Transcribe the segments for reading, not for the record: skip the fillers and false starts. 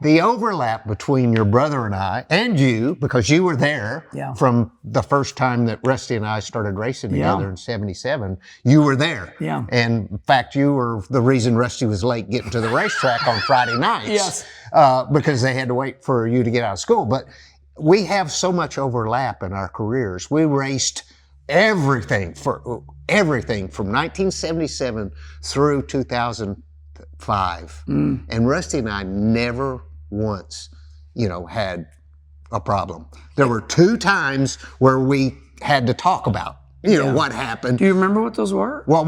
the overlap between your brother and I, and you, because you were there from the first time that Rusty and I started racing together in 77, you were there. Yeah. And in fact, you were the reason Rusty was late getting to the racetrack on Friday nights. Yes. Because they had to wait for you to get out of school. But we have so much overlap in our careers. We raced everything from 1977 through 2005. And Rusty and I never once, had a problem. There were 2 times where we had to talk about, what happened. Do you remember what those were? Well,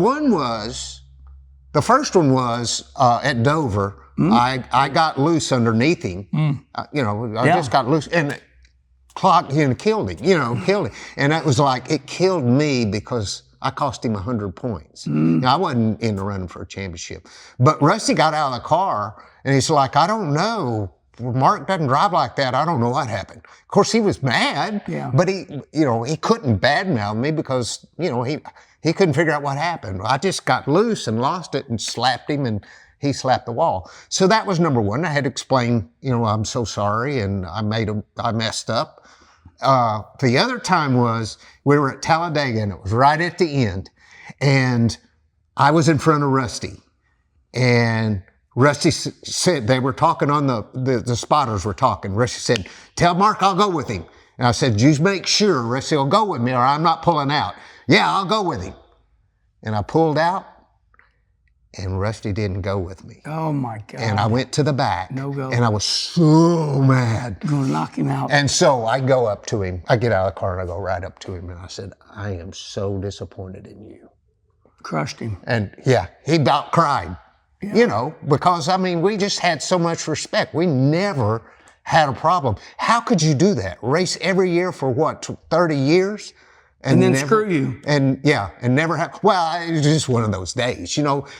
the first one was at Dover. I got loose underneath him. I just got loose and clocked him and killed him, killed him. And that was like, it killed me because I cost him 100 points. Now, I wasn't in the running for a championship. But Rusty got out of the car and he's like, I don't know. Mark doesn't drive like that. I don't know what happened. Of course, he was mad, but he couldn't badmouth me because, he couldn't figure out what happened. I just got loose and lost it and slapped him and he slapped the wall. So that was number one. I had to explain, I'm so sorry and I messed up. The other time was we were at Talladega and it was right at the end and I was in front of Rusty and Rusty said, they were talking on the spotters were talking. Rusty said, tell Mark I'll go with him. And I said, just make sure Rusty will go with me or I'm not pulling out. Yeah, I'll go with him. And I pulled out and Rusty didn't go with me. Oh my God. And I went to the back. No go. And I was so mad. You're gonna knock him out. And so I go up to him. I get out of the car and I go right up to him and I said, I am so disappointed in you. Crushed him. And he about cried. Because, we just had so much respect. We never had a problem. How could you do that? Race every year for what, 30 years? And then screw you. And never have. Well, it was just one of those days.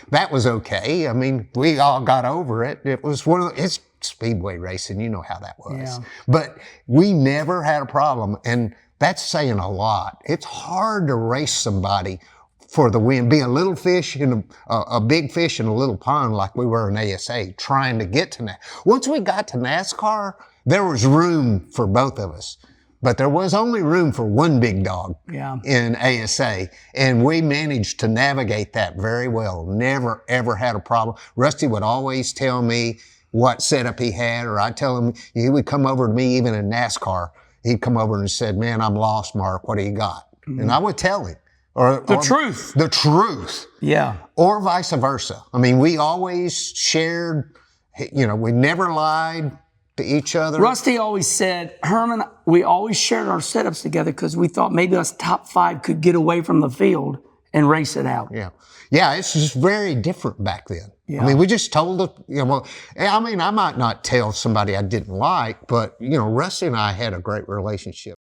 That was okay. We all got over it. It was it's speedway racing. You know how that was. Yeah. But we never had a problem. And that's saying a lot. It's hard to race somebody for the win, be a little fish in a big fish in a little pond like we were in ASA, trying to get to NASCAR. Once we got to NASCAR, there was room for both of us, but there was only room for one big dog in ASA, and we managed to navigate that very well. Never, ever had a problem. Rusty would always tell me what setup he had, or I'd tell him, he would come over to me even in NASCAR. He'd come over and said, man, I'm lost, Mark. What do you got? And I would tell him. The truth. The truth. Yeah. Or vice versa. We always shared, we never lied to each other. Rusty always said, Herman, we always shared our setups together because we thought maybe us top 5 could get away from the field and race it out. Yeah. Yeah, it's just very different back then. Yeah. We just told I might not tell somebody I didn't like, but, Rusty and I had a great relationship.